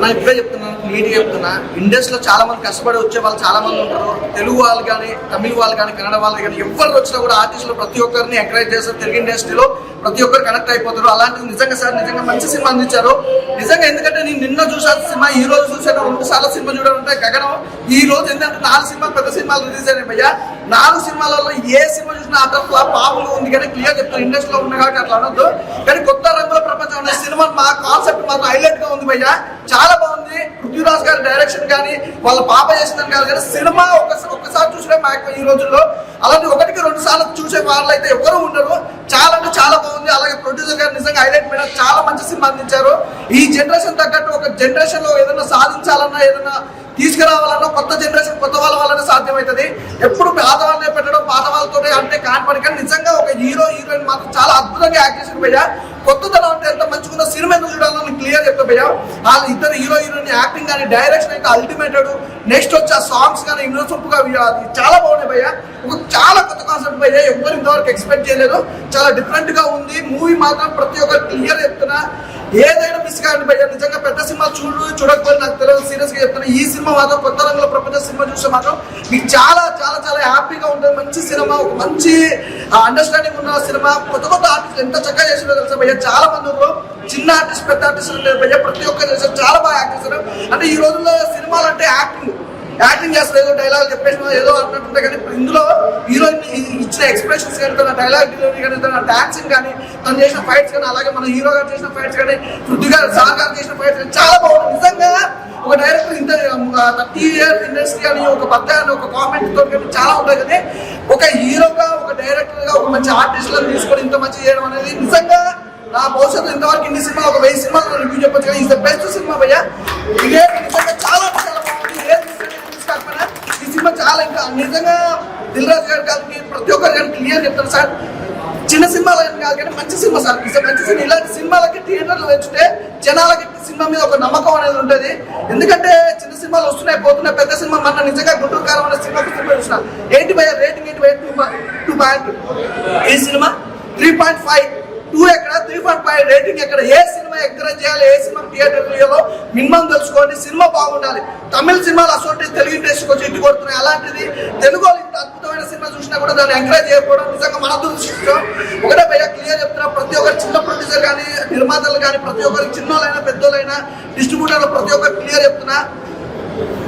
అలా ఇప్పుడే చెప్తున్నాను, నీట్గా చెప్తున్నా. ఇండస్ట్రీలో చాలా మంది కష్టపడి వచ్చే వాళ్ళు చాలా మంది ఉంటారు. తెలుగు వాళ్ళు కానీ, తమిళ వాళ్ళు కానీ, కన్నడ వాళ్ళు కానీ ఎవరు వచ్చినా కూడా ఆర్టిస్టులు ప్రతి ఒక్కరిని ఎంకరేజ్ చేస్తారు. తెలుగు ఇండస్ట్రీలో ప్రతి ఒక్కరు కనెక్ట్ అయిపోతారు. అలాంటిది నిజంగా సార్ నిజంగా మంచి సినిమా అందించారు నిజంగా. ఎందుకంటే నేను నిన్న చూసాను సినిమా, ఈ రోజు చూసాను, 2 సార్లు సినిమా చూడాలంటే గగనం. ఈ రోజు ఏంటంటే 4 సినిమాలు పెద్ద సినిమాలు రిలీజ్ అయినాయి భయ్యా. 4 సినిమాలలో ఏ సినిమా చూసినా అట్లా పాపులు ఉంది కానీ క్లియర్ చెప్తాను. ఇండస్ట్రీలో ఉంది కాబట్టి అట్లా అనొద్దు. కానీ కొత్త రంగుల ప్రపంచం అనే సినిమా మా కాన్సెప్ట్ మాత్రం హైలైట్ గా ఉంది భయ్యా. చాలా బాగుంది. పృథ్వీరాజ్ గారి డైరెక్షన్ కానీ, వాళ్ళ పాప చేసిందని కాదు కానీ సినిమా ఒక్కసారి చూసినా మాకు ఈ రోజుల్లో అలాంటి 1కి 2 సార్లు చూసే వాళ్ళు అయితే ఎవరు ఉండరు. చాలా అంటే చాలా బాగుంది. అలాగే ప్రొడ్యూసర్ గారు నిజంగా హైలైట్ మీద చాలా మంచి సినిమా అందించారు. ఈ జనరేషన్ తగ్గట్టు ఒక జనరేషన్ లో ఏదైనా సాధించాలన్నా, ఏదైనా తీసుకురావాలన్నా కొత్త జనరేషన్ కొత్త వాళ్ళ వల్లనే సాధ్యమవుతుంది. ఎప్పుడు పాత వాళ్ళనే పెట్టడం, పాత వాళ్ళతో అంటే కాన్పడి. కానీ నిజంగా ఒక హీరోయిన్ మాత్రం చాలా అద్భుతంగా యాక్ట్ చేసిన భయ్యా. కొత్తతనం అంటే ఎంత మంచిగా సినిమా ఎందుకు చూడాలని క్లియర్ చెప్తా భయ్యా. వాళ్ళు ఇద్దరు హీరోయిన్ యాక్టింగ్ కానీ, డైరెక్షన్ అయితే అల్టిమేటెడ్. నెక్స్ట్ వచ్చి ఆ సాంగ్స్ కానీ ఇన్నోసొప్పుగా చాలా బాగున్నాయి భయ్యా. ఒక చాలా కొత్త కాన్సెప్ట్ భయ్యా. ఎవరు ఇంతవరకు ఎక్స్పెక్ట్ చేయలేదు. చాలా డిఫరెంట్ గా ఉంది మూవీ మాత్రం. ప్రతి ఒక్కరు క్లియర్ చెప్తున్నా, ఏదైనా మిస్ కాండి భయ్యా. నిజంగా పెద్ద సినిమా చూడకపోతే నాకు తెలియదు, సీరియస్ గా చెప్తున్నా. ఈ సినిమా మాత్రం కొత్త రంగుల ప్రపంచ సినిమా చూస్తే మాత్రం మీకు చాలా చాలా చాలా హ్యాపీగా ఉంటుంది. మంచి సినిమా, ఒక మంచి అండర్స్టాండింగ్ ఉన్న సినిమా. కొత్త ఆర్టిస్ట్ ఎంత చక్కగా చేసినా తెలుసా భయ్యా. చాలా మంది ఉన్నారు, చిన్న ఆర్టిస్ట్ పెద్ద ఆర్టిస్ట్ ఉంటారు భయ్యా. ప్రతి ఒక్కరు చేశారు, చాలా బాగా యాక్ట్ చేశారు. అంటే ఈ రోజుల్లో సినిమాలు అంటే యాక్టింగ్ చేస్తారు, ఏదో డైలాగ్ చెప్పేసిన ఏదో అన్నట్టుంటే. కానీ ఇందులో హీరోయిన్ ఇచ్చిన ఎక్స్ప్రెషన్స్ కానీ, తన డైలాగ్ డెలివరీ కానీ, తన డాన్సింగ్ కానీ, తను చేసిన ఫైట్స్ కానీ, అలాగే మన హీరో గారు చేసిన ఫైట్స్ కానీ, పృథ్వీ గారు సార్ గారు చేసిన ఫైట్స్ కానీ చాలా బాగుంది. నిజంగా ఒక డైరెక్టర్ ఇంత 30 ఇయర్స్ ఇండస్ట్రీ అని ఒక బద్ద అని ఒక కామెంట్ తోటి కానీ చాలా ఉంటుంది. కానీ ఒక హీరోగా, ఒక డైరెక్టర్ గా, ఒక మంచి ఆర్టిస్టులను తీసుకొని ఇంత మంచి చేయడం అనేది నిజంగా నా భవిష్యత్తు ఇంతవరకు ఇన్ని సినిమా ఒక 1000 సినిమాలు రివ్యూ చెప్పొచ్చు. కానీ ఈజ్ ద బెస్ట్ సినిమా భయ్యా. ఇదే నిజంగా చాలా చాలా బాగుంది. ఈ సినిమా చాలా ఇంకా నిజంగా దిల్ రాజు గారికి ప్రతి ఒక్కరు కానీ క్లియర్ చెప్తాను సార్. చిన్న సినిమాలు కాదు కానీ మంచి సినిమా సార్. మంచి సినిమా. ఇలాంటి సినిమాలకి థియేటర్లు పెంచుతే జనాలకి సినిమా మీద ఒక నమ్మకం అనేది ఉంటుంది. ఎందుకంటే చిన్న సినిమాలు వస్తున్నాయి పోతున్నాయి. పెద్ద సినిమా మన నిజంగా గుంటూరు కారం అనే సినిమా చూసిన ఏంటి భయ్యా రేటింగ్ ఏంటి భయ్యా 2. ఈ సినిమా 3.5. 2 ఎక్కడ, 3.5 రేటింగ్ ఎక్కడ? ఏ సినిమా ఎంకరేజ్ చేయాలి, ఏ సినిమా థియేటర్లో మినిమం తెలుసుకోండి. సినిమా బాగుండాలి. తమిళ సినిమాలు అసలు తెలుగు ఇండస్ట్రీకి వచ్చి ఇంటి కొడుతున్నాయి. అలాంటిది తెలుగులో ఇంత అద్భుతమైన సినిమా చూసినా కూడా దాన్ని ఎంకరేజ్ చేయకపోవడం నిజంగా మన దురదృష్టం. ఒకటే భయ్యా క్లియర్ చెప్తున్నా, ప్రతి ఒక్కరు చిన్న ప్రొడ్యూసర్ కానీ, నిర్మాతలు కానీ, ప్రతి ఒక్కరికి చిన్నోళ్ళైనా పెద్దోళ్ళైనా, డిస్ట్రిబ్యూటర్లు ప్రతి ఒక్కరు క్లియర్ చెప్తున్నా,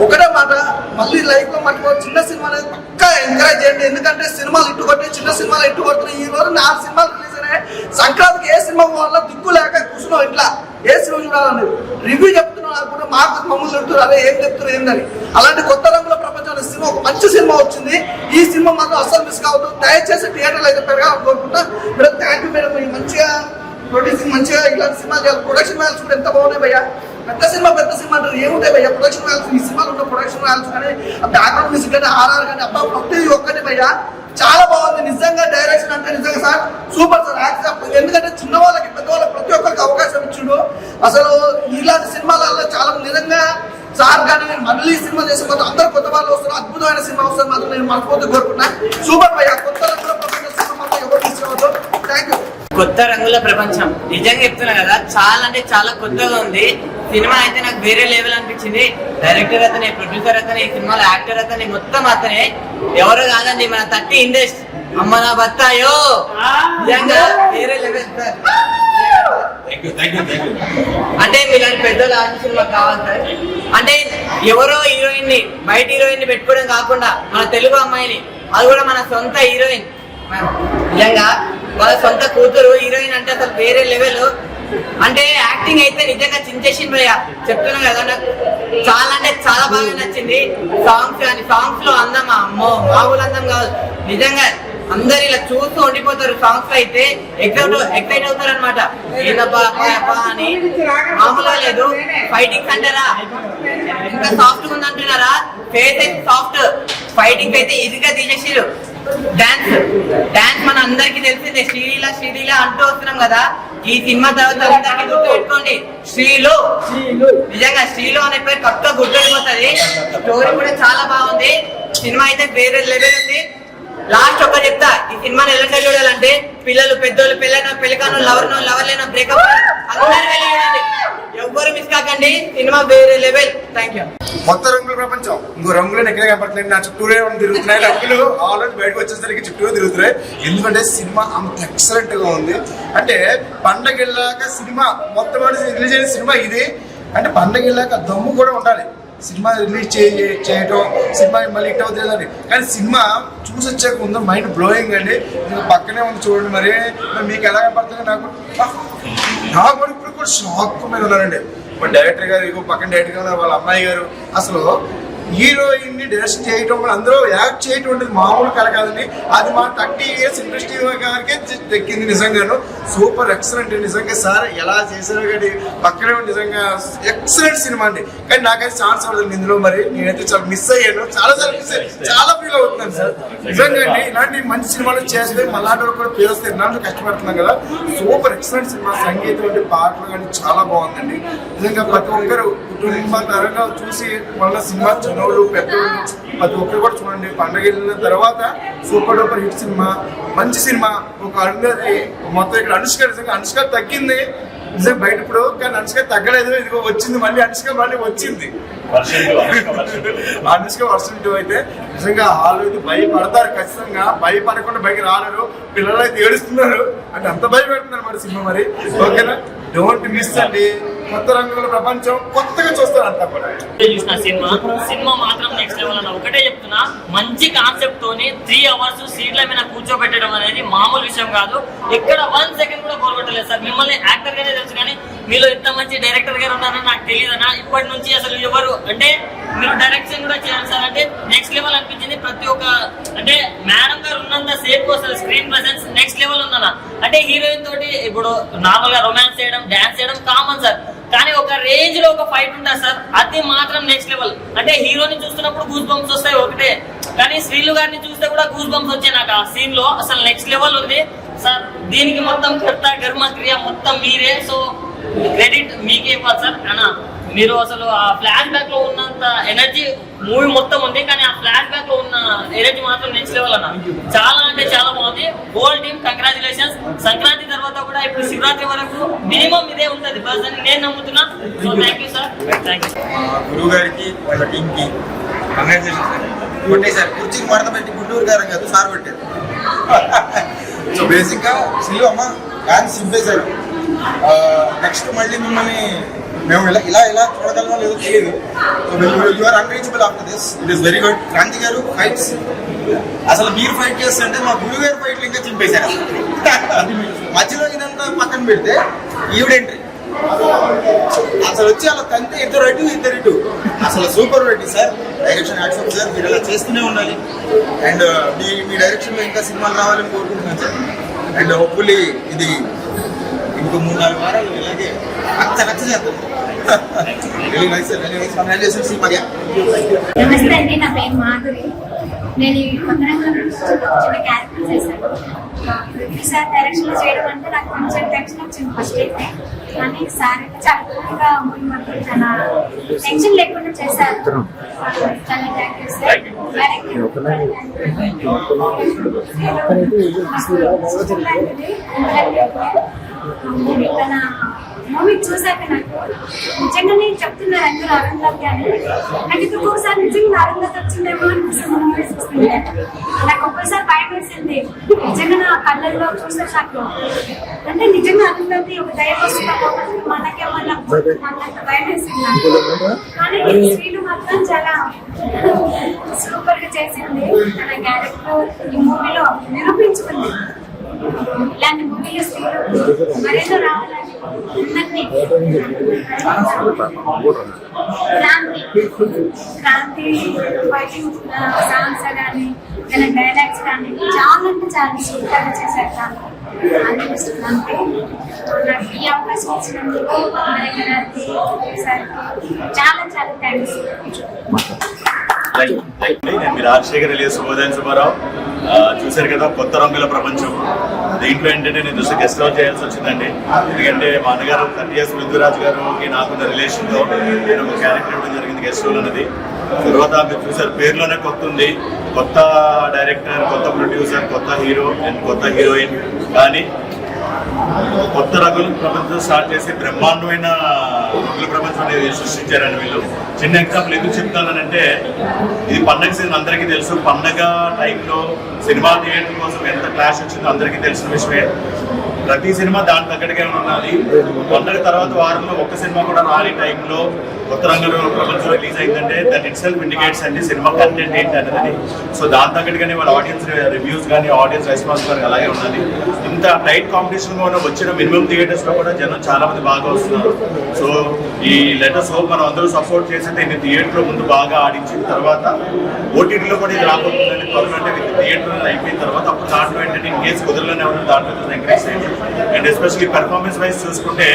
ఒకటే మాట, మళ్ళీ లైఫ్ లో మట్టుకో చిన్న సినిమా అనేది పక్కా ఎంకరేజ్ చేయండి. ఎందుకంటే సినిమాలు ఇట్టు కొట్టి చిన్న సినిమాలు ఇట్టు కొడుతున్నాయి. ఈ రోజు 4 సినిమాలు రిలీజ్ అయినాయి. సంక్రాంతికి ఏ సినిమా పోవాలో దిక్కు లేక కూర్చున్నాం ఇంట్లో, ఏ సినిమా చూడాలని రివ్యూ చెప్తున్నాం అనుకుంటే మాకు మమ్మల్ని చెప్తున్నారు, అదే ఏం చెప్తున్నారు ఏందని. అలాంటి కొత్త రంగుల ప్రపంచంలో సినిమా ఒక మంచి సినిమా వచ్చింది. ఈ సినిమా మాత్రం అస్సలు మిస్ కావద్దు. దయచేసి థియేటర్లు అయితే పెరగాలని కోరుకుంటా. Madam thank you madam. మంచిగా ప్రొడ్యూసింగ్ మంచిగా ఇలాంటి సినిమా చేయాలి. ప్రొడక్షన్ వాల్యూస్ కూడా ఎంత బాగున్నాయి భయ్యా. పెద్ద సినిమా అంటారు ఏముంటాయి భయ్యా. ప్రొడక్షన్ వాల్యూస్ ఈ సినిమాలు ఉన్న ప్రొడక్షన్ వాల్యూస్ కానీ, బ్యాక్గ్రౌండ్ మ్యూజిక్ కానీ, ఆర్ఆర్ కానీ, అబ్బా ప్రతి ఒక్కటి భయ్యా చాలా బాగుంది. నిజంగా డైరెక్షన్ అంటే నిజంగా సార్ సూపర్ సార్. యాక్సెప్ట్. ఎందుకంటే చిన్న వాళ్ళకి పెద్ద వాళ్ళకి ప్రతి ఒక్కరికి అవకాశం ఇచ్చిండు. అసలు ఇలాంటి సినిమాలలో చాలా నిజంగా సార్ కానీ మళ్ళీ సినిమా చేసే మాత్రం అందరూ కొత్త వాళ్ళు వస్తారు. అద్భుతమైన సినిమా వస్తారు మాత్రం నేను మనస్ఫూర్తిగా కోరుకుంటున్నా. సూపర్ భయ్యా. కొత్త రంగుల ప్రపంచం సినిమా మాత్రం ఎవరు తీసుకోవద్దు. Thank you. కొత్త రంగుల ప్రపంచం నిజంగా చెప్తున్నా కదా, చాలా అంటే చాలా కొత్తగా ఉంది. సినిమా అయితే నాకు వేరే లెవెల్ అనిపించింది. డైరెక్టర్ అతనే, ప్రొడ్యూసర్ అతనే, సినిమాలో యాక్టర్ అతనే, మొత్తం అతనే. ఎవరు కాదండి మన 30 ఇండస్ట్రీ. అమ్మ నా బత్తాయో నిజంగా వేరే లెవెల్ సార్. అంటే మీలాంటి పెద్దలు ఆర్టిస్టులు మాకు కావాలి సార్. అంటే ఎవరో హీరోయిన్ ని, బయట హీరోయిన్ ని పెట్టుకోవడం కాకుండా మన తెలుగు అమ్మాయిని, అది కూడా మన సొంత హీరోయిన్, నిజంగా వాళ్ళ సొంత కూతురు హీరోయిన్ అంటే అసలు వేరే లెవెల్. అంటే యాక్టింగ్ అయితే నిజంగా చించేసింది భయ్యా. చెప్తున్నాం కదా, నాకు చాలా అంటే చాలా బాగా నచ్చింది. సాంగ్స్ కానీ, సాంగ్స్ లో అందం అమ్మో మామూలు అందం కాదు. నిజంగా అందరు ఇలా చూస్తూ ఉండిపోతారు. సాంగ్స్ లో అయితే ఎక్సైట్ అవుతారు అనమాట. ఏందబ్బా అని మామూలుగా లేదు. ఫైటింగ్స్ అంటారా ఇంకా సాఫ్ట్ గా ఉంది అంటున్నారా, ఫేస్ అయితే సాఫ్ట్. ఫైటింగ్ అయితే ఈజీగా తీసేసారు. డాన్స్ మన అందరికి తెలిసిందే. శ్రీలీల అంటూ వస్తున్నాం కదా. ఈ సినిమా తర్వాత అందరికి గుర్తు పెట్టుకోండి, శ్రీలు. నిజంగా శ్రీలు అనే పేరు పక్కా గుర్తుపోతుంది. స్టోరీ కూడా చాలా బాగుంది. సినిమా అయితే వేరే లెవెల్ ఉంది. లాస్ట్ ఒక్క చెప్తా, ఈ సినిమాని ఎలాంటి చూడాలంటే పిల్లలు, పెద్దోళ్ళు, పెళ్ళైన, పెళ్ళికాను, లవర్ లేనో, బ్రేకప్ అందరూ వెళ్ళి చూడండి. ఎవ్వరు మిస్ కాకండి, సినిమా వేరే లెవెల్. Thank you. కొత్త రంగుల ప్రపంచం. ఇంకో రంగులు ఎక్కడ కనపడలేదు, నా చుట్టూరే తిరుగుతున్నాయి రంగులు. ఆల్రెడీ బయటకు వచ్చేసరికి చుట్టూ తిరుగుతున్నాయి. ఎందుకంటే సినిమా అంత ఎక్సలెంట్ గా ఉంది. అంటే పండగ వెళ్ళాక సినిమా మొత్తం రిలీజ్ అయిన సినిమా ఇది. అంటే పండగ వెళ్ళాక దమ్ము కూడా ఉండాలి. సినిమా రిలీజ్ చేయటం, సినిమా మళ్ళీ హిట్ అవుతుంది అని. కానీ సినిమా చూసి వచ్చాక ముందు మైండ్ బ్లోయింగ్ అండి. పక్కనే ఉంది చూడండి. మరి మీకు ఎలా కనపడుతుంది? నాకు ఇప్పుడు కూడా షాక్ మీద ఉన్నారండి. మన డైరెక్టర్ గారు, ఇగో పక్కన డైరెక్టర్ గారు, వాళ్ళ అమ్మాయి గారు. అసలు హీరోయిన్ ని డైరెక్షన్ చేయటం, అందరూ యాక్ట్ చేయటం అనేది మామూలు కల కాదండి. అది మా 30 years ఇండస్ట్రీ గారికి దక్కింది. నిజంగాను సూపర్ ఎక్సలెంట్. నిజంగా సార్ ఎలా చేశారు కానీ పక్కనే నిజంగా ఎక్సలెంట్ సినిమా అండి. కానీ నాకైతే ఛాన్స్ అవ్వదు ఇందులో. మరి నేనైతే చాలా మిస్ అయ్యాను, చాలా మిస్ అయ్యాను, చాలా ఫీల్ అవుతున్నాను సార్. నిజంగా అండి ఇలాంటి మంచి సినిమాలు చేస్తే మళ్ళాంటి వాళ్ళు కూడా పేరు వస్తే ఇలాంటి కష్టపడుతున్నాం కదా. Super excellent cinema. సంగీతం అంటే పాటలు కానీ చాలా బాగుందండి. నిజంగా ప్రతి ఒక్కరు కుటుంబ తరంగా చూసి వాళ్ళ సినిమా చిన్నోళ్ళు పెద్దోళ్ళు ప్రతి ఒక్కరు కూడా చూడండి. పండుగ వెళ్ళిన తర్వాత సూపర్ డూపర్ హిట్ సినిమా, మంచి సినిమా. ఒక అరుంధతి మొత్తం ఇక్కడ అనుష్క, నిజంగా అనుష్క తగ్గింది నిజంగా బయట ఇప్పుడు, కానీ అనుష్క తగ్గలేదు. ఇదిగో వచ్చింది మళ్ళీ, అనుష్క మళ్ళీ వచ్చింది. అనుష్క వర్షం 2 అయితే నిజంగా హాల్ అయితే భయపడతారు ఖచ్చితంగా. భయపడకుండా బయట రాలేరు. పిల్లలు అయితే ఏడుస్తున్నారు. అంటే అంత భయపెడుతున్నారు మరి సినిమా. మరి ఓకేనా, డోంట్ మిస్ అండి. కొత్త రంగుల ప్రపంచం కొత్తగా చూస్తారు అంతా కూడా. చూసిన సినిమా మాత్రం నెక్స్ట్ లెవెల్ అన్న. ఒకటే చెప్తున్నా, మంచి కాన్సెప్ట్ తోని 3 hours సీట్ల మీద కూర్చోబెట్టడం అనేది మామూలు విషయం కాదు. ఎక్కడ 1 second కూడా కోరుకోవట్లేదు సార్. మిమ్మల్ని యాక్టర్ గానే తెలుసు, కానీ మీలో ఎంత మంచి డైరెక్టర్ గారు ఉన్నారని నాకు తెలియదన్నా. ఇప్పటి నుంచి అసలు ఎవరు అంటే మీరు డైరెక్షన్ కూడా చేయాలి సార్. అంటే నెక్స్ట్ లెవెల్ అనిపించింది. ప్రతి ఒక్క అంటే మేడం గారు ఉన్నంత సేపు అసలు స్క్రీన్ ప్రెసెన్స్ నెక్స్ట్ లెవెల్ ఉందన్న. అంటే హీరోయిన్ తోటి ఇప్పుడు నార్మల్ గా రొమాన్స్ చేయడం, డాన్స్ చేయడం కామన్ సార్. కానీ ఒక రేంజ్ లో ఒక ఫైట్ ఉంటుంది సార్, అది మాత్రం నెక్స్ట్ లెవెల్. అంటే హీరోని చూస్తున్నప్పుడు గూస్ బంప్స్ వస్తాయి ఒకటే, కానీ శ్రీలు గారిని చూస్తే కూడా గూస్ బంప్స్ వచ్చాయి నాకు ఆ సీన్ లో. అసలు నెక్స్ట్ లెవెల్ ఉంది సార్. దీనికి మొత్తం కర్త కర్మ క్రియ మొత్తం మీరే. సో క్రెడిట్ మీకే ఇవ్వాలి సార్. అన్నా మీరు అసలు ఆ ఫ్లాష్ బ్యాక్ లో ఉన్నంత ఎనర్జీ మూవీ మొత్తం ఉంది, కానీ ఆ ఫ్లాష్ బ్యాక్ లో ఉన్న ఎనర్జీ మాత్రం నెక్స్ట్ లెవెల్ అన్న. చాలా అంటే చాలా బాగుంది. Whole team congratulations. సంక్రాంతి తర్వాత కూడా ఇప్పుడు శివరాత్రి వరకు మినిమం ఇదే ఉంటుంది బస్ అని నేను నమ్ముతున్నా. So thank you sir. Thank you. గురువు గారికి వాళ్ళ టీమ్ కి కంగ్రాచులేషన్స్. కొట్టే సార్ కుర్చీకి మడత పెట్టి గుంటూరు గారు కాదు సార్ పెట్టారు. సో బేసిక్ గా శ్రీ అమ్మ కానీ సింపేశారు. నెక్స్ట్ మళ్ళీ మిమ్మల్ని మేము ఇలా చూడగలమో లేదో తెలియదు. You are unreachable after this. It is very good. Kranthi గారు ఫైట్స్ అసలు మీరు ఫైట్ చేస్తుంటే మా గురువు గారు ఫైట్లు ఇంకా చింపేశారు. మధ్యలో ఇదంతా పక్కన పెడితే ఈవిడ ఎంట్రీ అసలు వచ్చి అలా తంతే ఇద్దరు అసలు super Reddy sir. Direction action sir, మీరు ఇలా చేస్తూనే ఉండాలి. అండ్ మీ డైరెక్షన్ లో ఇంకా సినిమాలు రావాలని కోరుకుంటున్నాను సార్. అండ్ హోప్ఫుల్లీ ఇది ఇంకో 3-4 వారాలు ఇలాగే అంత చేద్దాం. నమస్తే అండి, నా పేరు మాధురి. నేను ఈ కొత్త రంగంలో చిన్న క్యారెక్టర్ చేశాను. సార్ డైరెక్షన్ లో చేయడం అంటే నాకు కొంచెం టెన్షన్ వచ్చింది ఫస్ట్ అయితే. కానీ సార్ అయితే చాలా కూల్గా మూవీ మొత్తం చాలా టెన్షన్ లేకుండా చేశారు. చాలా థ్యాంక్ యూ సార్. మూవీ చూసాక నాకు నిజంగానే చెప్తున్నారు అందరూ అరుంధతి అని. నాకు ఇప్పుడు ఒకసారి నిజంగా అరుంధతి వచ్చిందేమో అనిపిస్తుంది మూవీ చూస్తుంటే. నాకు ఒక్కసారి భయం వేసింది నిజంగా నా కళ్ళల్లో చూస్తే నాకు. అంటే నిజంగా అరుంధతి ఒక దైవ మనకేమన్నా అన్నంత భయం వేసింది నాకు. కానీ శ్రీలు మాత్రం చాలా సూపర్ గా చేసింది. తన క్యారెక్టర్ ఈ మూవీలో నిరూపించుకుంది. ఇలాంటి మూవీలు స్త్రీలు మరేదో రావాలని అందరినీ క్రాంతి ఫైటింగ్ సాంగ్స్ కానీ తన డైలాగ్స్ కానీ చాలా అంటే చాలా సూపర్గా చేశారు. చాలా అనిపిస్తుంది. నాకు ఈ అవకాశం ఇచ్చినందుకు గారికి సార్కి చాలా చాలా థ్యాంక్స్. నేను మీ రాజశేఖర్ ఎలియా శుభోదయం సుబ్బారావు. చూశారు కదా కొత్త రంగుల ప్రపంచం. దీంట్లో ఏంటంటే నేను చూసి గెస్ట్ హౌస్ చేయాల్సి వచ్చిందండి. ఎందుకంటే మా అన్నగారు 30 years పృథ్వీరాజ్ గారికి నాకున్న రిలేషన్తో నేను ఒక క్యారెక్టర్ ఇవ్వడం జరిగింది గెస్ట్ హౌస్ అనేది. తర్వాత మీరు చూసారు పేరులోనే కొత్త ఉంది. కొత్త డైరెక్టర్, కొత్త ప్రొడ్యూసర్, కొత్త హీరో అండ్ కొత్త హీరోయిన్. కానీ కొత్త రంగుల ప్రపంచం స్టార్ట్ చేసి బ్రహ్మాండమైన రంగుల ప్రపంచం అనేది సృష్టించారండి వీళ్ళు. చిన్న ఎగ్జాంపుల్ ఎందుకు చెప్తానంటే, ఇది పండగ సీజన్ అందరికీ తెలుసు. పండగ టైంలో సినిమా థియేటర్ కోసం ఎంత క్లాష్ వచ్చిందో అందరికీ తెలిసిన విషయమే. ప్రతి సినిమా దాని తగ్గట్టుగా ఉన్నది. పండగ తర్వాత వారంలో ఒక్క సినిమా కూడా రాని టైంలో కొత్త రంగుల ప్రపంచం రిలీజ్ అయిందంటే దట్ ఇట్ సెల్ఫ్ ఇండికేట్స్ అండి సినిమా కంటెంట్ ఏంటి అనేది. సో దాని తగ్గట్టుగానే వాళ్ళ ఆడియన్స్ రివ్యూస్ కానీ ఆడియన్స్ రెస్పాన్స్ కానీ అలాగే ఉన్నది. ఇంత టైట్ కాంపిటీషన్ కూడా వచ్చిన మినిమం థియేటర్స్ లో కూడా జనం చాలా మంది బాగా వస్తున్నారు. సో ఈ లెటర్స్ హోప్ మనం అందరూ సపోర్ట్ చేసి దీన్ని థియేటర్ ముందు బాగా ఆడించిన తర్వాత ఓటీటీలో కూడా ఇది రాబోతుందండి త్వరలో. అంటే థియేటర్ అయిపోయిన తర్వాత అప్పుడు దాంట్లో ఏంటంటే ఇన్ కేసు కుదరలోనే ఎవరైనా దాంట్లో ఎంకరేజ్ చేయండి. అండ్ ఎస్పెషల్లీ పెర్ఫార్మెన్స్ వైజ్ చూసుకుంటే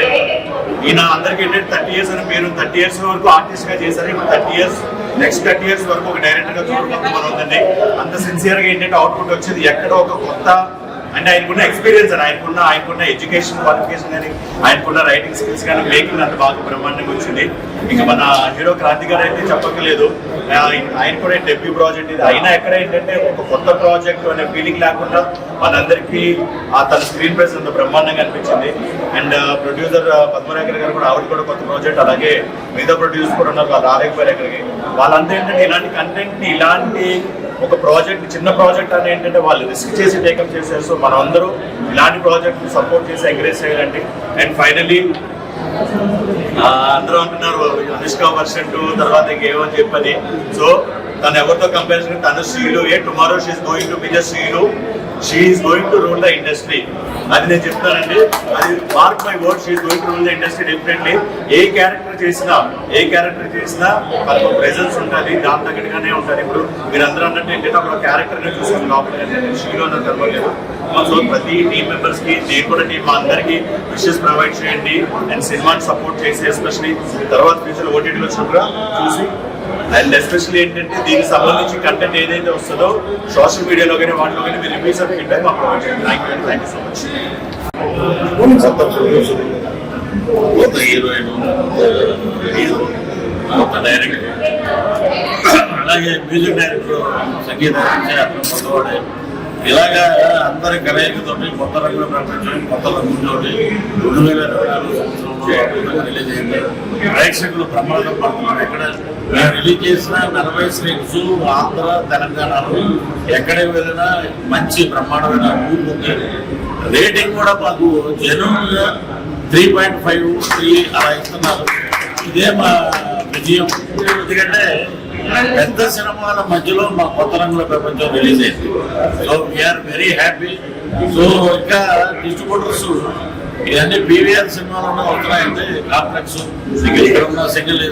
ఈయన అందరికీ ఏంటంటే 30 years అని పేరు, 30 years వరకు ఆర్టిస్ట్ గా చేశారు. ఇప్పుడు 30 years నెక్స్ట్ 30 years వరకు ఒక డైరెక్టర్ గా చూడకపోతే మనం ఉందండి. అంత సిన్సియర్ గా ఏంటంటే అవుట్పుట్ వచ్చేది ఎక్కడో ఒక కొత్త అంటే ఆయనకున్న ఎక్స్పీరియన్స్ అని ఆయనకున్న ఎడ్యుకేషన్ క్వాలిఫికేషన్ కానీ ఆయనకున్న రైటింగ్ స్కిల్స్ కానీ మేకింగ్ అంత బాగా బ్రహ్మాండంగా వచ్చింది. ఇంకా మన హీరో క్రాంతి గారు అయితే చెప్పక్కలేదు, ఆయన కూడా డెబ్యూ ప్రాజెక్ట్ ఇది. అయినా ఎక్కడ ఏంటంటే ఒక కొత్త ప్రాజెక్ట్ అనే ఫీలింగ్ లేకుండా మనందరికీ తన స్క్రీన్ ప్రెస్ అంత బ్రహ్మాండంగా అనిపించింది. అండ్ ప్రొడ్యూసర్ పద్మనాభర్ గారు కూడా ఆవిడ కూడా కొత్త ప్రాజెక్ట్, అలాగే మిగతా ప్రొడ్యూసర్ కూడా ఉన్నారు, వాళ్ళు రాలేకపోయారు ఎక్కడికి. వాళ్ళంతా ఏంటంటే ఇలాంటి కంటెంట్ ని ఇలాంటి ఒక ప్రాజెక్ట్ చిన్న ప్రాజెక్ట్ అని ఏంటంటే వాళ్ళు రిస్క్ చేసి టేకప్ చేశారు. సో మనం అందరూ ఇలాంటి ప్రాజెక్ట్ సపోర్ట్ చేసి ఎంకరేజ్ చేయాలండి. అండ్ ఫైనలీ అందరూ అంటున్నారు అనుష్క వర్షన్ 2 తర్వాత ఇంకేమో చెప్పని. సో తను ఎవరితో కంపారిజన్, తను Sreelu tomorrow she's going to be the Sreelu, she's going to rule the industry. అది నేను చెప్తానండి, అది mark my word, she's going to rule the industry definitely. ఏ క్యారెక్టర్ చేసినా మనకు ప్రెజెన్స్ ఉంటుంది, దాని తగ్గట్టుగానే ఉంటుంది. ఇప్పుడు మీరు అందరూ అన్నట్టు ఏంటంటే ఒక క్యారెక్టర్ని చూసాను లోపల శ్రీలో అన్నది కలవలేదు. సో ప్రతి టీం మెంబర్స్కి నేను కూడా టీం మా అందరికీ విషెస్ ప్రొవైడ్ చేయండి అండ్ సినిమాని సపోర్ట్ చేసి ఎస్పెషలీ తర్వాత ఫ్యూచర్ ఓటీటీలో వచ్చినప్పుడు చూసి. అండ్ ఎస్పెషల్లీ ఏంటంటే దీనికి సంబంధించి కంటెంట్ ఏదైతే వస్తుందో సోషల్ మీడియాలో కానీ వాటిలో కానీ మీరు రివ్యూస్ అండ్ ఫీడ్బ్యాక్ మాకు ప్రొవైడ్ చేయండి. Thank you so much. కొత్త హీరోయిన్, కొత్త డైరెక్టర్, అలాగే మ్యూజిక్ డైరెక్టర్, సంగీత కొత్తవాడే, ఇలాగా అందరి కలయికతోటి కొత్త రంగుల ప్రపంచం కొత్త రంగులతోటి 2024 సంవత్సరంలో రిలీజ్ అయింది. ప్రేక్షకులు ప్రమాదం పడుతున్నారు. ఎక్కడ మేము రిలీజ్ చేసిన 40 స్క్రీన్స్ ఆంధ్ర తెలంగాణలో ఎక్కడ వెళ్ళినా మంచి బ్రహ్మాండమైన ఊరు ఉంది. రేటింగ్ కూడా మాకు జెన్యూన్గా 3.5, 3 అలా ఇస్తున్నారు. ఇదే మా విజయం. ఎందుకంటే పెద్ద సినిమాల మధ్యలో మా కొత్త రంగుల ప్రపంచం రిలీజ్ అయింది. So we are very happy. So ఇంకా డిస్ట్రిబ్యూటర్స్ ఇవన్నీ పీవీఆర్ సినిమాలో వస్తున్నాయంటే కాంప్లెక్స్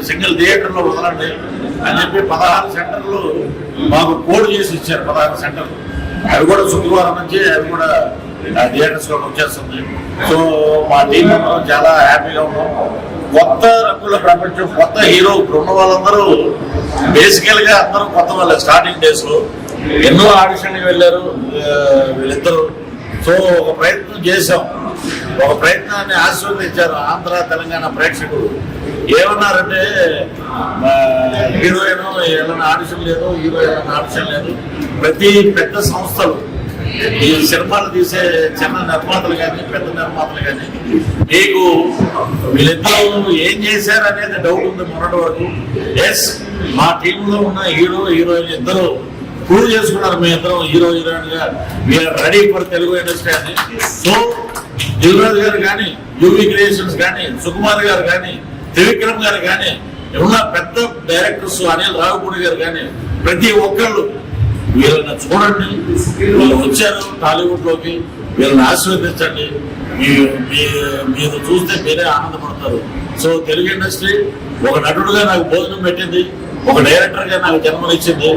సింగిల్ థియేటర్లో వదలండి అని చెప్పి 16 సెంటర్లు మాకు కోడ్ చేసి ఇచ్చారు. 16 సెంటర్లు అవి కూడా శుక్రవారం నుంచి అవి కూడా థియేటర్స్ లో వచ్చేస్తుంది. సో మా టీం చాలా హ్యాపీగా ఉన్నాం. కొత్త రంగుల ప్రపంచం, కొత్త హీరో ఉన్న వాళ్ళందరూ బేసికల్ గా అందరూ కొత్త వాళ్ళే. స్టార్టింగ్ డేస్ లో ఎన్నో ఆడిషన్కి వెళ్ళారు వీళ్ళిద్దరూ. సో ఒక ప్రయత్నం చేశాం, ఒక ప్రయత్నాన్ని ఆశీర్వదించారు ఆంధ్ర తెలంగాణ ప్రేక్షకులు. ఏమన్నారంటే హీరోయిన్ ఏమైనా ఆడిషన్ లేదు, హీరో ఏమైనా ఆడిషన్ లేదు. ప్రతి పెద్ద సంస్థలు ఈ సినిమాలు తీసే చిన్న నిర్మాతలు కానీ పెద్ద నిర్మాతలు కానీ మీకు వీళ్ళిద్దరూ ఏం చేశారు అనేది డౌట్ ఉంది మొన్నటి వరకు. ఎస్, మా టీంలో ఉన్న హీరో హీరోయిన్ ఇద్దరు ప్రూవ్ చేసుకున్నారు. మీ ఇద్దరం హీరో హీరోయిన్ గా we are ready for Telugu industry అని. సో దిల్రాజ్ గారు కానీ, యూవీ క్రియేషన్స్ కానీ, సుకుమార్ గారు కానీ, త్రివిక్రమ్ గారు కానీ, ఉన్న పెద్ద డైరెక్టర్స్ అనిల్ రావుపూడి గారు కానీ ప్రతి ఒక్కళ్ళు వీళ్ళని చూడండి. వీళ్ళు వచ్చారు టాలీవుడ్ లోకి, వీళ్ళని ఆశీర్వదించండి. మీరు చూస్తే మీరే ఆనందపడతారు. సో తెలుగు ఇండస్ట్రీ ఒక నటుడుగా నాకు భోజనం పెట్టింది, ఒక డైరెక్టర్ గా నాకు జన్మనిచ్చింది.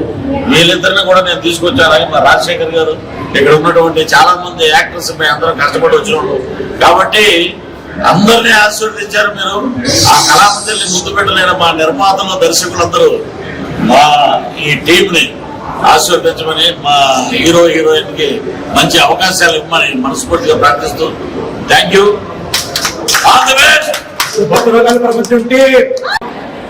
వీళ్ళిద్దరిని కూడా నేను తీసుకొచ్చాను. ఆయన రాజశేఖర్ గారు, ఇక్కడ ఉన్నటువంటి చాలా మంది యాక్టర్స్ అందరూ కష్టపడి వచ్చినప్పుడు కాబట్టి అందరినీ ఆశీర్వదించారు మీరు. ఆ కళామందిని ముందు పెట్టలేని మా నిర్మాతలు, దర్శకులందరూ మా ఈ టీం ని ఆశీర్వదించమని, మా హీరో హీరోయిన్ కి మంచి అవకాశాలు ఇవ్వమని మనస్ఫూర్తిగా ప్రార్థిస్తూ thank you. All the best.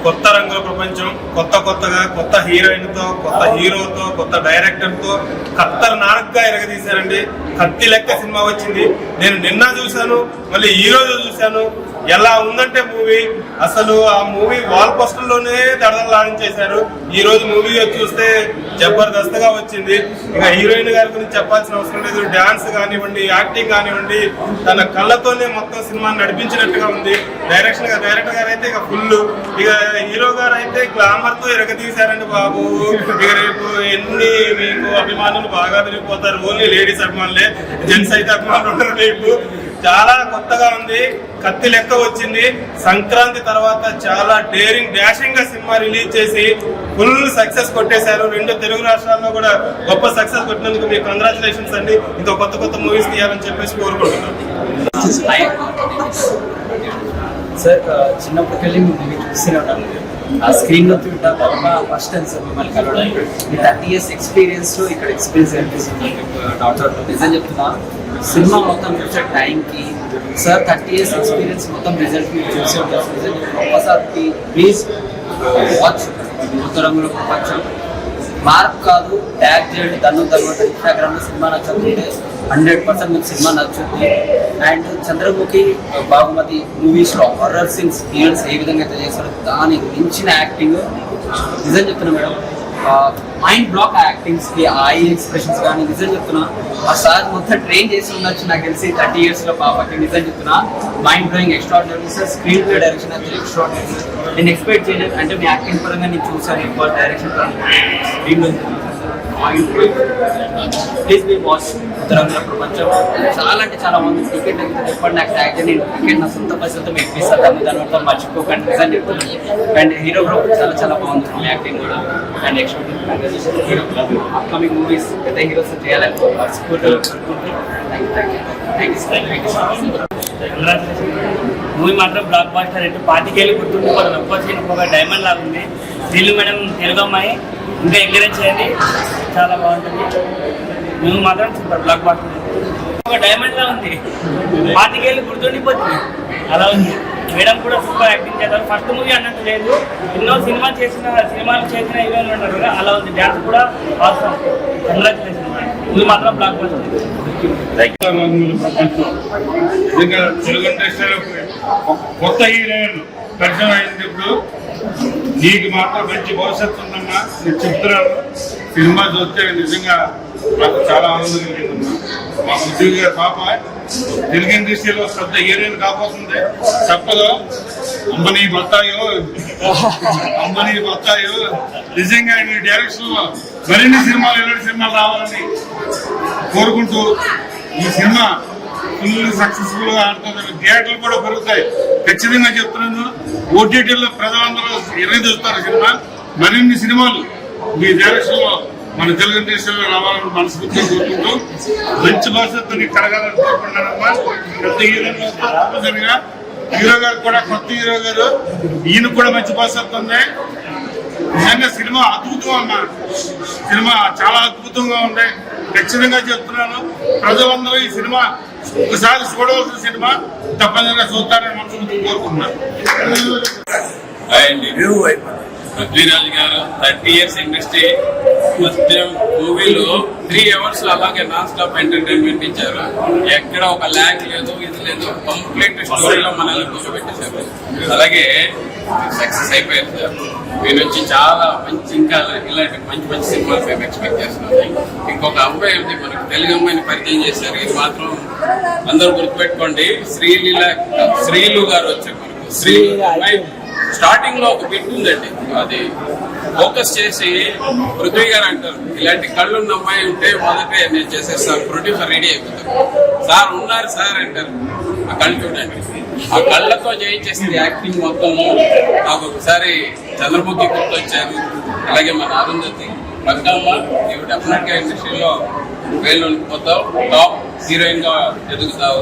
కొత్త రంగుల ప్రపంచం, కొత్తగా కొత్త హీరోయిన్తో, కొత్త హీరోతో, కొత్త డైరెక్టర్తో కత్తర్ నారక్గా ఎరగదీశారండి. కత్తి లెక్క సినిమా వచ్చింది. నేను నిన్న చూశాను, మళ్ళీ ఈ రోజు చూశాను. ఎలా ఉందంటే మూవీ, అసలు ఆ మూవీ వాల్ పోస్టర్లోనే దడదలాడించేశారు. ఈ రోజు మూవీ చూస్తే జబర్దస్త్గా వచ్చింది. ఇక హీరోయిన్ గారి గురించి చెప్పాల్సిన అవసరం లేదు. డాన్స్ కానివ్వండి, యాక్టింగ్ కానివ్వండి, తన కళ్ళతోనే మొత్తం సినిమాని నడిపించినట్టుగా ఉంది. డైరెక్టర్ గారు అయితే ఇక ఫుల్, ఇక హీరో గారు అయితే గ్లామర్ తో ఎరగదీశారండి బాబు. ఇక రేపు ఎన్ని మీకు అభిమానులు బాగా పెరిగిపోతారు. ఓన్లీ లేడీస్ అభిమానులే, జెంట్స్ అయితే అభిమానులు ఉంటారు. మీకు చాలా కొత్తగా ఉంది, కత్తి లెక్క వచ్చింది. సంక్రాంతి తర్వాత చాలా డేరింగ్ డాషింగ్ గా సినిమా రిలీజ్ చేసి ఫుల్ సక్సెస్ కొట్టేశారు. 2 తెలుగు రాష్ట్రాల్లో కూడా గొప్ప సక్సెస్ కొట్టినందుకు మీకు కంగ్రాచులేషన్స్ అండి. ఇంకా కొత్త మూవీస్ తీయాలని చెప్పేసి కోరుకుంటున్నాను. సార్ చిన్నప్పటికెళ్ళి మేము మూవీ చూస్తూనే ఉంటాను. ఆ స్క్రీన్ లో తింటా ఫస్ట్ టైం సార్ మిమ్మల్ని కలవడం. మీ 30 years ఎక్స్పీరియన్స్లో ఇక్కడ ఎక్స్పీరియన్స్ అనిపిస్తుంది డాక్టర్. నిజం చెప్తున్నా, సినిమా మొత్తం చూసే టైంకి సార్ 30 years ఎక్స్పీరియన్స్ మొత్తం రిజల్ట్ మీరు చూసి ఉంటారు. నిజం ఒక్కసారి ప్లీజ్ వాచ్ కొత్త రంగుల ప్రపంచం. మార్క్ కాదు, ట్యాగ్ చేయండి తర్వాత ఇన్స్టాగ్రామ్లో సినిమా నచ్చుతుంటే 100% మీకు సినిమా నచ్చుతుంది. అండ్ చంద్రముఖి, బాగుమతి మూవీస్లో హారర్ సీన్స్ హీరోస్ ఏ విధంగా అయితే చేస్తారో దానికి మించిన యాక్టింగ్. నిజం చెప్తున్నా మేడం, మైండ్ బ్లాక్ యాక్టింగ్స్కి, ఆ ఐ ఎక్స్ప్రెషన్స్ కానీ నిజం చెప్తున్నా ఆ సార్ మొత్తం ట్రైన్ చేసి ఉండొచ్చు నాకు తెలిసి 30 yearsలో పాపకి. నిజం చెప్తున్నా mind blowing, extraordinary sir. Screen play direction అయితే ఎక్స్ట్రాడినరీ. నేను ఎక్స్పెక్ట్ చేయలేదు, అంటే మీ యాక్టింగ్ పరంగా నేను చూసాను, ఎక్కువ డైరెక్షన్ పరంగా స్క్రీన్లో mind blowing. Please be watch Kotha Rangula ప్రపంచం. చాలా అంటే చాలా మంది టికెట్ అయితే చెప్పండి నాకు ట్యాగ్ చేయండి, నేను టికెట్ నా సొంత పైసలతో మీకు ఇస్తాను, దాని వల్ల మర్చిపోకండి. నిజం చెప్తున్నాను. అండ్ హీరో గ్రూప్ చాలా బాగుంది, మీ యాక్టింగ్ కూడా. అండ్ అప్కమింగ్ మూవీస్ పెద్ద హీరోస్ చేయాలని మూవీ మాత్రం బ్లాక్ బాస్టర్. ఎటు పార్టీకి గుర్తుండిపోతుంది. ఒక్కొక్క డైమండ్ లాగా ఉంది. శ్రీలు మేడం తెలుగు అమ్మాయి, ఇంకా ఎంకరేజ్ చేయండి, చాలా బాగుంటుంది. మూవీ మాత్రం సూపర్ బ్లాక్ బాస్టర్. ఒక డైమండ్ లా ఉంది, పార్టీకి గుర్తుండిపోతుంది, అలా ఉంది. మేడం కూడా సూపర్ యాక్టింగ్ చేస్తారు. ఫస్ట్ మూవీ అన్నట్టు లేదు, ఎన్నో సినిమాలు చేసిన హీరోయిన్లు ఉంటారు కదా, అలా ఉంది. డ్యాన్స్ కూడా అవసరం. కంగ్రాచులేషన్. మూవీ మాత్రం బ్లాక్ బాస్టర్. తెలుగు ఇండస్ట్రీలో కొత్త హీరోయిన్ పరిచయం అయినప్పుడు నీకు మాత్రం మంచి భవిష్యత్తు ఉందమ్మా. నేను చెప్తున్నాను, సినిమా చూస్తే నిజంగా నాకు చాలా ఆనందం కలిగిందమ్మా. మా ఉద్యోగి గారి పాప తెలుగు ఇండస్ట్రీలో పెద్ద హీరోయిన్ కాకపోతుంది. తప్పదు, అంబనీ బత్తాయో నిజంగా ఈ డైరెక్షన్ లో మరిన్ని సినిమాలు, ఇలాంటి సినిమాలు రావాలని కోరుకుంటూ ఈ సినిమా ఫుల్ సక్సెస్ఫుల్ గా ఆడుతుంది. థియేటర్లు కూడా పెరుగుతాయి, ఖచ్చితంగా చెప్తున్నాను. ఓటీటీలో ప్రజలందరూ ఎరగదీస్తారు సినిమా. మరిన్ని సినిమాలు మీ డైరెక్షన్ లో మన తెలుగు ఇండస్ట్రీలో రావాలని మనస్ఫూర్తిగా కోరుకుంటూ మంచి భవిష్యత్తుని కలగాలని కోరుకుంటున్నానమ్మా. పెద్ద హీరోగా హీరో గారు కూడా, కొత్త హీరో గారు, ఈయన కూడా మంచి భవిష్యత్తు ఉంది. నిజంగా సినిమా అద్భుతం అమ్మా. సినిమా చాలా అద్భుతంగా ఉంది, ఖచ్చితంగా చెప్తున్నాను. ప్రజలందరూ ఈ సినిమా ఒకసారి చూడవలసిన సినిమా, తప్పనిసరిగా చూస్తారని మనసు కోరుకుంటున్నాను. పృథ్వీరాజ్ గారు 30 years ఇండస్ట్రీ. ఫస్ట్ టైం మూవీలో 3 hours అలాగే నాన్ స్టాప్ ఎంటర్టైన్మెంట్ ఇచ్చారు. ఎక్కడ ఒక ల్యాగ్ లేదు, ఇది లేదు, కంప్లీట్ స్టోరీలో మనల్ని కూర్చోబెట్టేశారు. అలాగే సక్సెస్ అయిపోయారు సార్. మీ నుంచి చాలా మంచి, ఇంకా ఇలాంటి మంచి సినిమాలు మేము ఎక్స్పెక్ట్ చేస్తున్నాం. ఇంకొక అమ్మాయి ఉంది, మనకు తెలుగు అమ్మాయిని పరిచయం చేశారు. ఇది మాత్రం అందరూ గుర్తుపెట్టుకోండి. శ్రీలు గారు వచ్చారు మనకు. శ్రీలు అమ్మాయి స్టార్టింగ్ లో ఒక బిట్ ఉందండి, అది ఫోకస్ చేసి పృథ్వీ గారు అంటారు, ఇలాంటి కళ్ళు ఉన్న అమ్మాయి ఉంటే మొదటే నేను చేసేస్తాను, ప్రొడ్యూసర్ రెడీ అయిపోతారు. సార్ ఉన్నారు సార్ అంటారు, ఆ కళ్ళు చూడండి. ఆ కళ్ళతో చేయించేసింది యాక్టింగ్ మొత్తం. నాకు ఒకసారి చంద్రముఖి గుర్తొచ్చారు, అలాగే మన అరుంధతి. బతుకమ్మ, నీవు డెఫినెట్ గా ఇండస్ట్రీలో వేలు పోతావు, టాప్ హీరోయిన్ గా ఎదుగుతావు.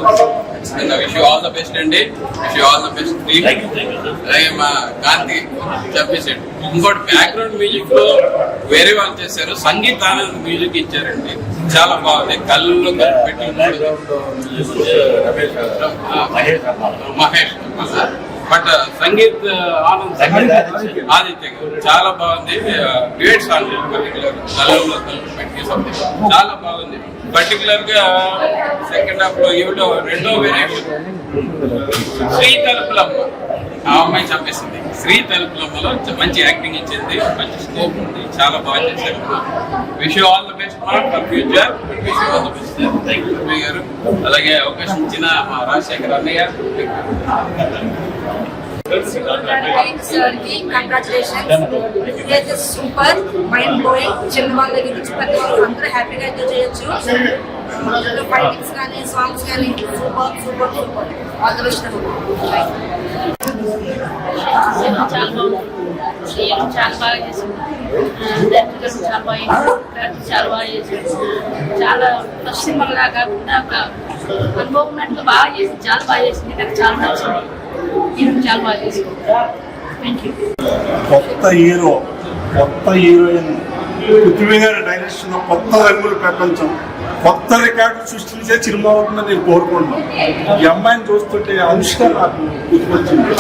Wish you all the best అండి. Wish you all the best team. అలాగే మా కాంతి చెప్పేసాడు. ఇంకోటి బ్యాక్గ్రౌండ్ మ్యూజిక్ లో వేరే వాళ్ళు చేశారు, సంగీతానంద్ మ్యూజిక్ ఇచ్చారండి, చాలా బాగుంది. కళ్ళు పెట్టి మహేష్ బట్ సంగీత్ ఆనంద్ ఆదిత్య గారు చాలా బాగుంది. గ్రేట్ సాంగ్ పర్టికులర్ చాలా బాగుంది. పర్టికులర్ గా సెకండ్ హాఫ్ లో ఏమిటో రెండో వేరియేషన్ శ్రీ తలుపులమ్మ, ఆ అమ్మాయి చంపేసింది. శ్రీ తలుపులమ్మలో మంచి యాక్టింగ్ ఇచ్చింది, మంచి స్కోప్ ఉంది, చాలా బాగా చేశారు. Wish you all the best for future. Wish you all the best thank you గారు. అలాగే అవకాశం ఇచ్చిన మా రాజశేఖర్ అన్నయ్య. సార్ కి కంగ్రాచులేషన్స్. ఇదైతే సూపర్ మైండ్ బ్లోయింగ్. చిన్న వాళ్ళ దగ్గర నుంచి పెద్ద వాళ్ళు అందరూ హ్యాపీగా ఎంజాయ్ చేయొచ్చు. ఫైటింగ్స్ కానీ సాంగ్స్ కానీ super super super. All the best. చాలా బాగుంది. చాలా బాగా చేసింది. చాలా బాగా చాలా బాగా చేసింది. చాలా ఫస్ట్ సినిమా లాగా కాకుండా ఒక అనుభవం ఉన్నట్టు బాగా చేసింది. చాలా బాగా చేసింది. నాకు చాలా నచ్చింది. చాలా బాగా చేసింది. Thank you. కొత్త హీరో, కొత్త హీరోయిన్, పృథ్వీ గారి డైరెక్షన్, కొత్త రంగుల ప్రపంచం, కొత్త రికార్డు సృష్టించే సినిమా అవుతుందని నేను కోరుకుంటున్నాను. ఈ అమ్మాయిని చూస్తుంటే అనుష్క నాకు గుర్తుకొచ్చింది.